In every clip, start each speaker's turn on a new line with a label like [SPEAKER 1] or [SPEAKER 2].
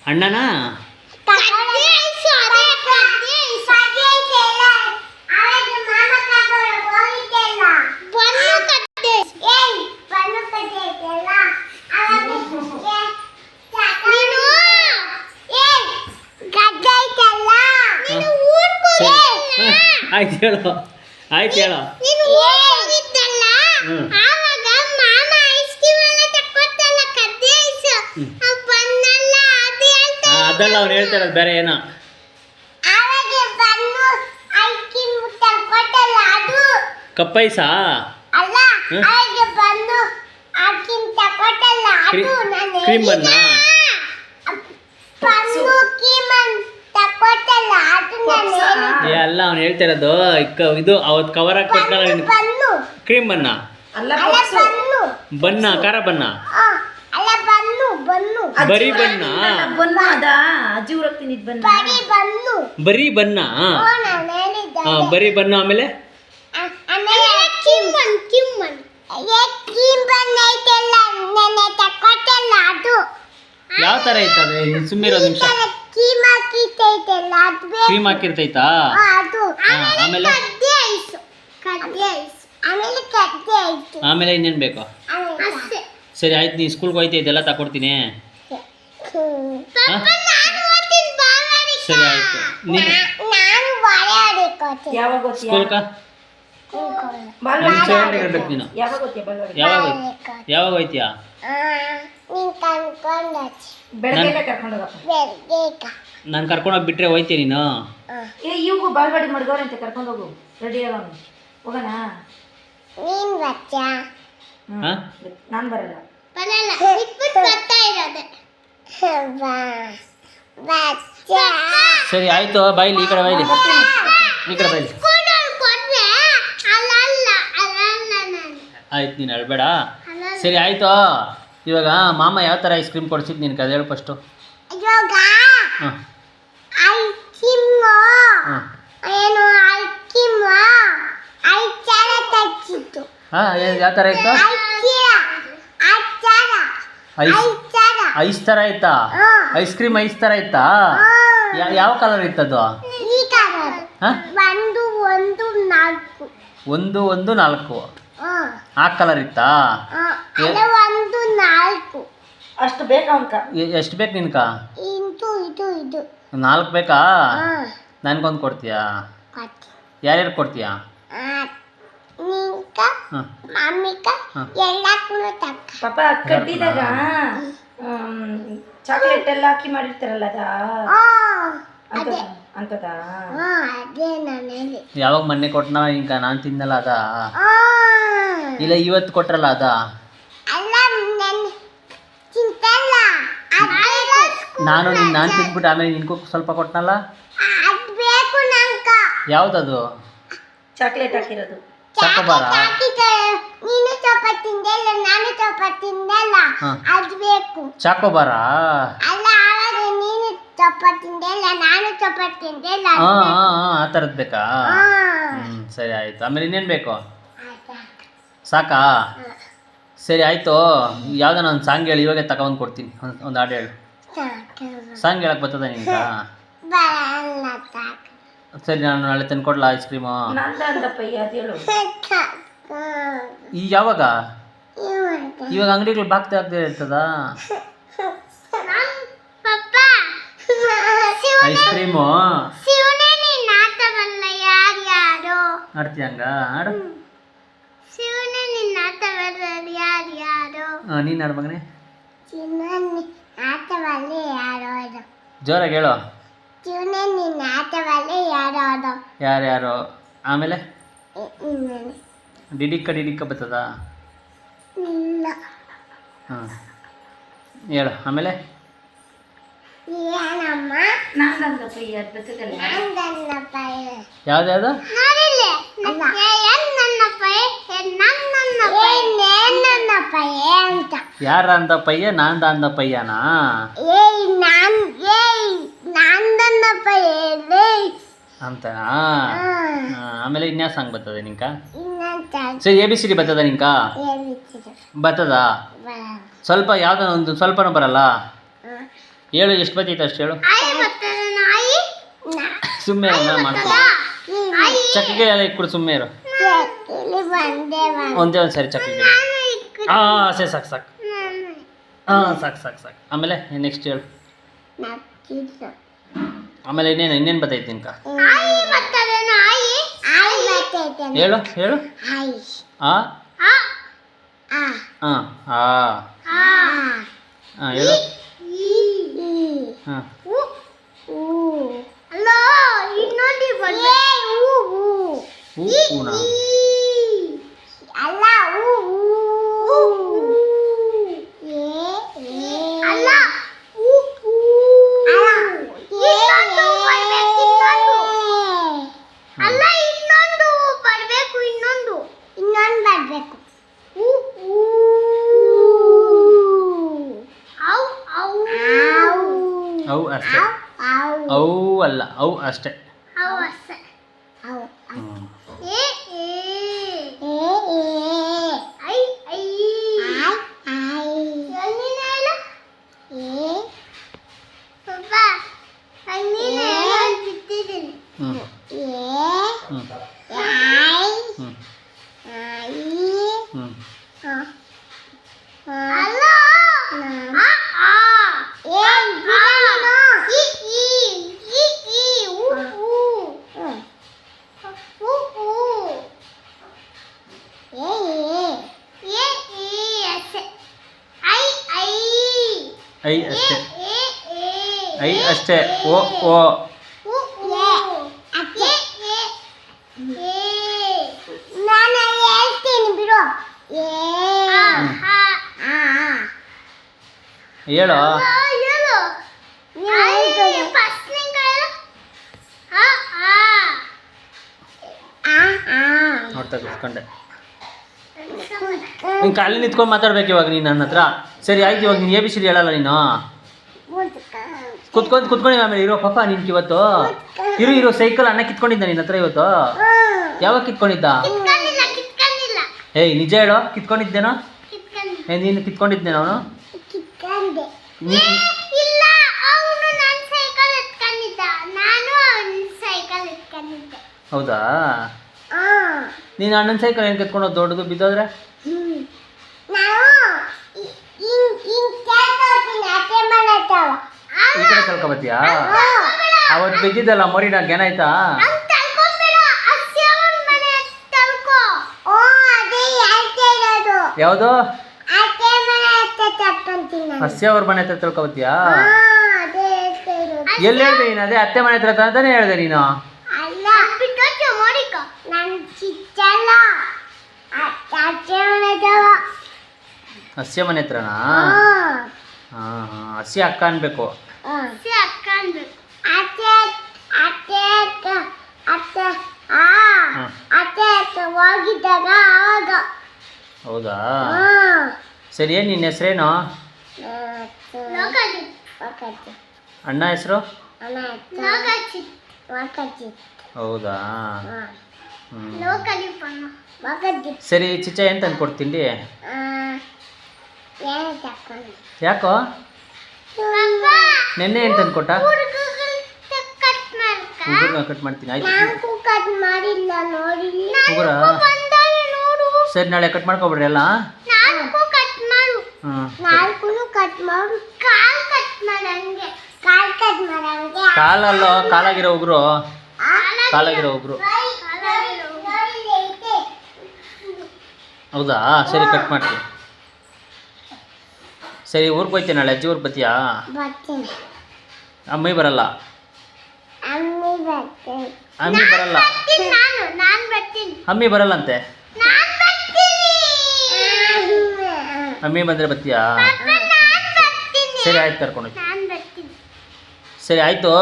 [SPEAKER 1] ಅಣ್ಣನ ಆಯ್ತು ಹೇಳು ಆಯ್ತು ಹೇಳು ಅದಲ್ಲ ಅವ್ನು ಹೇಳ್ತಾ ಇರೋದು ಬೇರೆ ಏನೋ ಕಪ್ಪೈಸ ಕ್ರೀಮ್ ಬಣ್ಣ ಅಲ್ಲ ಅವ್ನು ಹೇಳ್ತಾ ಇರೋದು ಇದು ಅವತ್ತು ಕವರ್ ಹಾಕಿ ಕೊಟ್ಟಲ್ಲ ಕ್ರೀಮ್ ಬಣ್ಣ ಬಣ್ಣ ಖಾರ ಬಣ್ಣ ಬರೀ ಬಣ್ಣ ಬರೀ ಬಣ್ಣ ಬರೀ ಬಣ್ಣ ಆಮೇಲೆ ಯಾವ ತರ ಐತದೆ ಸುಮ್ಮಿರೋ ನಿಮಿಷ ಕ್ರೀಮ್ ಹಾಕಿರ್ತೈತಾ ಆಮೇಲೆ ಆಮೇಲೆ ಇನ್ನೇನು ಬೇಕು ಸರಿ ಆಯ್ತು ನೀ ಸ್ಕೂಲ್ಗೆ ಹೋಯ್ತಾ ಇದೆಲ್ಲ ತಗೊಡ್ತೀನಿ ಸರಿ ಆಯ್ತು ಸ್ಕೂಲ್ಕ ನೀನು ಯಾವಾಗ ಹೋಯ್ತೀಯಾ ನಾನು ಕರ್ಕೊಂಡೋಗಿ ಬಿಟ್ರೆ ಹೋಯ್ತೀಯ ನೀನು
[SPEAKER 2] ಇವು ಬಾಲ್ವಾಡಿ ಮಡ್ಗವ್ರಂತೆ ಕರ್ಕೊಂಡು ಹೋಗು ರೆಡಿ ಹೋಗೋಣ ನಾನು ಬರಲ್ಲ
[SPEAKER 1] ಸರಿ ಆಯ್ತು ಬಾಯ್ಲಿ ಈ ಕಡೆ ಬಾಯ್ಲಿ ಈ ಕಡೆ ಬಾಯ್ಲಿ ಆಯ್ತು ನೀನು ಅಳ್ಬೇಡ ಸರಿ ಆಯ್ತು ಇವಾಗ ಮಾಮ ಯಾವ ಥರ ಐಸ್ ಕ್ರೀಮ್ ಕೊಡ್ಸಿದ್ದು ನಿನ್ಗೆ ಅದು ಹೇಳು ಫಸ್ಟು ಹಾಂ ಯಾವ ಥರ ಇತ್ತು ಐಸ್ ಥರ ಆಯ್ತಾ ಐಸ್ ಕ್ರೀಮ್ ಐಸ್ ಥರ ಆಯ್ತಾ ಯಾವ ಕಲರ್ ಇತ್ತದು ಹಾಂ 1 ಆ ಕಲರ್ ಇತ್ತಾ
[SPEAKER 2] ಅಷ್ಟು ಬೇಕಾ
[SPEAKER 1] ಎಷ್ಟು ಬೇಕು ನಿನ್ಕ 4 ಬೇಕಾ ನನಗೊಂದು ಕೊಡ್ತೀಯಾ ಯಾರ್ಯಾರು ಕೊಡ್ತೀಯಾ
[SPEAKER 2] ಪಾಪ ಕಡ್ಡಿದಾಗ ಚಾಕ್ಲೇಟ್ ಎಲ್ಲ ಹಾಕಿ ಮಾಡಿರ್ತಾರಲ್ಲ ಅಂತದ
[SPEAKER 1] ಯಾವಾಗ ಮೊನ್ನೆ ಕೊಟ್ಟನ ಈಗ ನಾನು ತಿನ್ನಲ್ಲ ಅದ ಇಲ್ಲ ಇವತ್ತು ಕೊಟ್ರಲ್ಲ ಅದ ನಾನು ತಿಂದ್ಬಿಟ್ಟು ಆಮೇಲೆ ನಿನ್ಗೂ ಸ್ವಲ್ಪ ಕೊಟ್ಟನಲ್ಲ ಯಾವ್ದದು
[SPEAKER 2] ಚಾಕ್ಲೇಟ್ ಹಾಕಿರೋದು
[SPEAKER 1] ಚಾಕೋಬಾರ ಚಾಕೋಬಾರ ಆ ಥರದ್ದು ಬೇಕಾ ಸರಿ ಆಯ್ತು ಆಮೇಲೆ ಇನ್ನೇನು ಬೇಕು ಸಾಕಾ ಸರಿ ಆಯಿತು ಯಾವ್ದಾನ ಒಂದು ಸಾಂಗ್ ಹೇಳಿ ಇವಾಗೆ ತಗೊಂಡು ಕೊಡ್ತೀನಿ ಒಂದು ಹಾಡು ಹೇಳು ಸಾಂಗ್ ಹೇಳಕ್ಕೆ ಬರ್ತದ ನಿಮ್ಗೆ ಸರಿ ನಾನು ನಾಳೆ ತಂದು ಕೊಡ್ಲಾ ಐಸ್ ಕ್ರೀಮು ಈ ಯಾವಾಗ ಇವಾಗ ಅಂಗಡಿಗಳು ಬಾಕ್ತಾ ಆಗ್ತಾ ಇರ್ತದ ಐಸ್ ಕ್ರೀಮು ಆಡ್ತೀಯ ಹಂಗ ಆಡು ನೀನು ಆಡು ಮಗನೇ ಜೋರಾಗಿ ಹೇಳು ಯಾರ್ಯಾರು ಆಮೇಲೆ ಡಿಡಿಕ್ಕ ಬರ್ತದ ಹಾಂ ಹೇಳು ಆಮೇಲೆ ಯಾವ್ದು ಯಾರ ಅಂದ ಪಯ್ಯ ನಾಂದ ಅಂದ ಪಯ್ಯನಾ ಅಂತನಾ ಆಮೇಲೆ ಇನ್ಯಾ ಸಾಂಗ್ ಬರ್ತದೆ ನಿಂಕ ಸರಿ ABCD ಬರ್ತದ ನಿಂಕ ಬರ್ತದ ಸ್ವಲ್ಪ ಯಾವುದೋ ಒಂದು ಸ್ವಲ್ಪನೂ ಬರಲ್ಲ. ಹೇಳು ಎಷ್ಟು ಬರ್ತೈತೆ ಅಷ್ಟು ಹೇಳು. ಸುಮ್ಮನೆ ಮಾಡ್ತೀನಿ. ಚಕ್ಕಿಗೆ ಎಲ್ಲ ಇಟ್ಕೊಡು, ಸುಮ್ಮನೆ ಇರು. ಒಂದೇ ಒಂದು ಸರಿ ಚಕ್ಕಿಗೆ. ಹಾಂ ಸರಿ, ಸಾಕು ಸಾಕು. ಹಾಂ ಸಾಕು ಸಾಕು ಸಾಕು. ಆಮೇಲೆ ನೆಕ್ಸ್ಟ್ ಹೇಳು. ಆಮೇಲೆ ಇನ್ನೇನು ಬರ್ತೈತೆ ನಿನ್ಕ? ಹೇಳು ಹೇಳು. ಹಾಂ ಹಾಂ ಹಾಂ ಹಾಂ ಹೇಳು. ಹಾಂ ಹೂನಾ? ಅವು ಅಷ್ಟೇ. ಅವು ಅಲ್ಲ, ಅವು ಅಷ್ಟೇ. ಐ ಅಷ್ಟೇ. ಐ ಅಷ್ಟೇ. ಓ ಓ. ಹೇಳೋ. ನೋಡ್ತಾ ಕೂತ್ಕೊಂಡೆ. ನೀನು ಕಾಲಿ ನಿಂತ್ಕೊಂಡು ಮಾತಾಡ್ಬೇಕು ಇವಾಗ ನೀನು ನನ್ನ ಹತ್ರ. ಸರಿ ಆಯ್ತು, ಇವಾಗ ನೀನು ABC ಹೇಳಲ್ಲ ನೀನು. ಕುತ್ಕೊಂಡು ಆಮೇಲೆ ಇರೋ ಪಾಪ ನಿನ್ಗೆ ಇವತ್ತು ಇರು ಸೈಕಲ್ ಅಣ್ಣ ಕಿತ್ಕೊಂಡಿದ್ದ ನಿನ್ನ ಹತ್ರ ಇವತ್ತು. ಯಾವಾಗ ಕಿತ್ಕೊಂಡಿದ್ದ? ಏಯ್ ನಿಜ ಹೇಳೋ, ಕಿತ್ಕೊಂಡಿದ್ದೇನೋ? ನೀನು ಕಿತ್ಕೊಂಡಿದ್ದೇನೋ ಅವನು? ಹೌದಾ? ನೀನು ಅಣ್ಣನ ಸೈಕಲ್ ಏನು ಕಿತ್ಕೊಂಡು ದೊಡ್ಡದು ಬಿದ್ದೋದ್ರೆ? ಈ ಕಡೆ ಕಲ್ಕೊಬತ್ತೀಯಾ? ಅವತ್ತು ಬಿದ್ದಿದ್ದಲ್ಲ ಮರಿನ ಏನಾಯ್ತಾ? ಯಾವುದು? ಹಸ್ಯ ಅವ್ರ ಮನೆ ಹತ್ರ ತಿಳ್ಕೊಬತ್ತೀಯಾ? ಎಲ್ಲಿ ಹೇಳ್ದೆ ನೀನು? ಅದೇ ಅತ್ತೆ ಮನೆ ಹತ್ರ ಅಂತಾನೆ ಹೇಳ್ದೆ ನೀನು. ಹಸ್ಯ ಮನೆ ಹತ್ರನಾ? ಹಾಂ ಹಾಂ, ಹಸ್ಯ ಅಕ್ಕ ಅನ್ಬೇಕು. ಹೌದಾ? ಸರಿ, ಏನು ನಿನ್ನ ಹೆಸರೇನು? ಅಣ್ಣ ಹೆಸರು? ಹೌದಾ? ಸರಿ ಚಿಚ್ಚ ಏನು ತಂದು ಕೊಡ್ತೀನಿ? ಯಾಕೋ? ನೆನ್ನೆ ಏನು ತಂದು ಕೊಟ್ಟ? ಉಗುರ ಕಟ್ ಮಾಡ್ತೀನಿ. ಆಯ್ತು ಉಗುರ? ಸರಿ, ನಾಳೆ ಕಟ್ ಮಾಡ್ಕೊಬಿಡ್ರಿ ಎಲ್ಲ. ಕಾಲಲ್ಲೋ, ಕಾಲಾಗಿರೋ ಉಗುರು. ಕಾಲಾಗಿರೋ ಉಗುರು. ಹೌದಾ? ಸರಿ, ಕಟ್ ಮಾಡ್ತೀನಿ. ಸರಿ, ಊರಿಗೆ ಹೋಯ್ತೀನಿ ನಾಳೆ. ಅಜ್ಜಿ ಊರಿಗೆ ಬರ್ತೀಯಾ? ಅಮ್ಮಿ ಬರಲ್ಲ? ಅಮ್ಮಿ ಬರಲ್ಲ. ಅಮ್ಮಿ ಬರಲ್ಲಂತೆ. ಅಮ್ಮಿ ಬಂದರೆ ಬರ್ತೀಯಾ? ಸರಿ ಆಯ್ತು, ಕರ್ಕೊಂಡು ಹೋಯ್ತು. ಸರಿ ಆಯಿತು.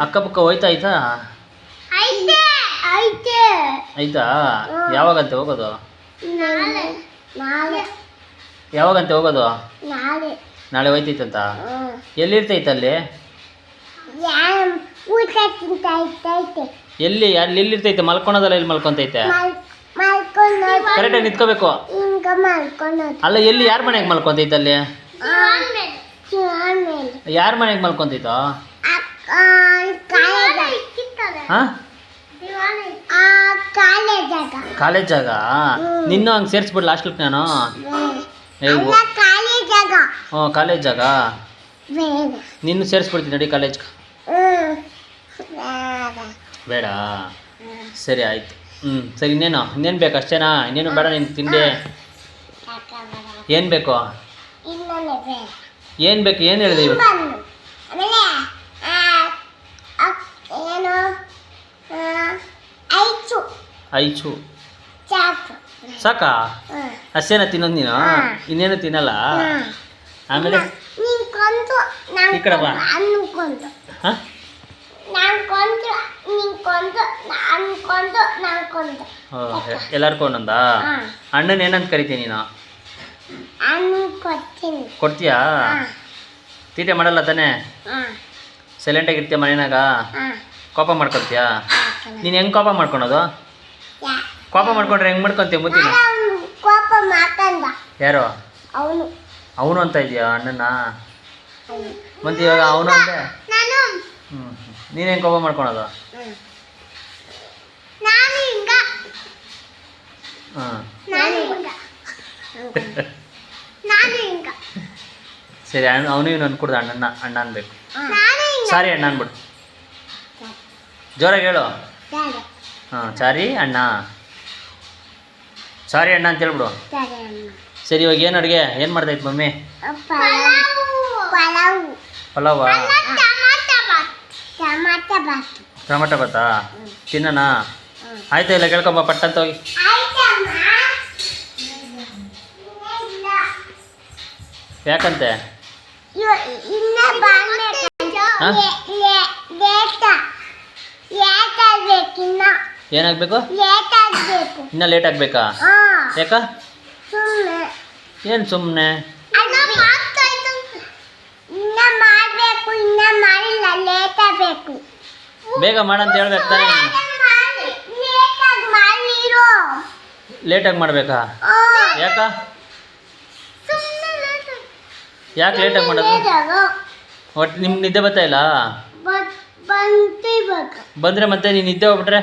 [SPEAKER 1] ಅಕ್ಕಪಕ್ಕ ಹೋಯ್ತಾ ಆಯ್ತಾ? ಆಯ್ತಾ? ಯಾವಾಗಂತೆ ಹೋಗೋದು? ಯಾವಾಗಂತೆ ಹೋಗೋದು? ನಾಳೆ ಹೋಯ್ತೈತಂತ? ಎಲ್ಲಿರ್ತೈತೆ? ಎಲ್ಲಿ ಎಲ್ಲಿರ್ತೈತೆ? ಮಲ್ಕೊಳೋದಲ್ಲ? ಎಲ್ಲಿ ಮಲ್ಕೊಂತೈತೆ? ಕರೆಕ್ಟಾಗಿ ನಿಂತ್ಕೋಬೇಕು. ಅಲ್ಲ ಎಲ್ಲಿ ಯಾರ ಮನೆಗೆ ಮಲ್ಕೊಂತೈತೆ ಅಲ್ಲಿ? ಯಾರ ಮನೆಗೆ ಮಲ್ಕೊಂತೈತೋ? ಹಾಂ ಕಾಲೇಜ್ ಜಾಗ. ನಿನ್ನೂ ಹಂಗೆ ಸೇರಿಸ್ಬಿಡ್ಲ ಹಾಸ್ಟೆಲ್ಗೆ ನಾನು? ಹ್ಞೂ ಕಾಲೇಜ್ ಜಾಗ. ನಿನ್ನೂ ಸೇರಿಸ್ಬಿಡ್ತೀನಿ ನಡಿ ಕಾಲೇಜ್ಗೆ. ಬೇಡ ಸರಿ ಆಯಿತು. ಸರಿ ಇನ್ನೇನು ಬೇಕು ಅಷ್ಟೇನಾ? ಇನ್ನೇನು ಬೇಡ ನಿನ್ಗೆ ತಿಂಡಿ? ಏನು ಬೇಕು? ಏನು ಬೇಕು? ಏನು ಹೇಳಿದೆ ಇವತ್ತು? ಐಚು ಸಾಕಾ? ಅಷ್ಟೇನ ತಿನ್ನೋದು ನೀನು? ಇನ್ನೇನು ತಿನ್ನಲ್ಲ? ಆಮೇಲೆ ಈ ಕಡೆ ಬಾ. ಹಾಂ ಎಲ್ಲರಿಗೂ ಒಂದೊಂದಾ? ಅಣ್ಣನ ಏನಂತ ಕರಿತೀನಿ ನೀನು? ಕೊಡ್ತೀಯಾ? ತೀಟೆ ಮಾಡಲ್ಲ ತಾನೇ? ಸೈಲೆಂಟಾಗಿರ್ತೀಯ ಮನೆಯಾಗ? ಕೋಪ ಮಾಡ್ಕೊತೀಯಾ? ನೀನು ಹೆಂಗೆ ಕೋಪ ಮಾಡ್ಕೊಳೋದು? ಕೋಪ ಮಾಡ್ಕೊಂಡ್ರೆ ಹೆಂಗೆ ಮಾಡ್ಕೊತೀಯ ಮುತ್ತಿನ? ಯಾರು ಅವನು ಅಂತ ಇದೆಯಾ ಅಣ್ಣನ? ಮತ್ತೆ ಇವಾಗ ಅವನು ಅಂದೆ. ನೀನು ಹೆಂಗೆ ಕೋಪ ಮಾಡ್ಕೊಳೋದು? ಹಾಂ ಸರಿ ಅವನು ಇವನು ಅನ್ಕೊಡ್ದು ಅಣ್ಣ ಅನ್ಬೇಕು. ಸಾರಿ ಅಣ್ಣ ಅನ್ಬಿಡು. ಜೋರಾಗಿ ಹೇಳು. ಹಾಂ ಸಾರಿ ಅಣ್ಣ. ಸಾರಿ ಅಣ್ಣ ಅಂತ ಹೇಳ್ಬಿಡು. ಸರಿ ಇವಾಗ ಏನು ಅಡುಗೆ ಏನು ಮಾಡ್ತೈತೆ ಮಮ್ಮಿ? ಪಲಾವ? ಟೊಮೆಟೊ ಭಾತಾ ತಿನ್ನೋಣ? ಆಯ್ತಾ ಇಲ್ಲ ಕೇಳ್ಕೊಬ ಪಟ್ಟಂತ ಹೋಗಿ. ಯಾಕಂತೆ? ಏನಾಗಬೇಕು? ಇನ್ನ ಲೇಟ್ ಆಗಬೇಕಾ? ಯಾಕ? ಏನು ಸುಮ್ಮನೆ? ಬೇಗ ಮಾಡಂತ ಹೇಳ್ಬೇಕು ತಾನೇ? ಲೇಟಾಗಿ ಮಾಡಬೇಕಾ? ಯಾಕ? ಯಾಕೆ ಲೇಟಾಗಿ ಮಾಡೋದು? ಒಟ್ಟು ನಿಮ್ಗೆ ನಿದ್ದೆ ಬರ್ತಾ ಇಲ್ಲ? ಬಂದರೆ ಮತ್ತೆ ನೀನು ನಿದ್ದೆ ಹೋಗ್ಬಿಟ್ರೆ?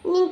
[SPEAKER 3] ನೀನು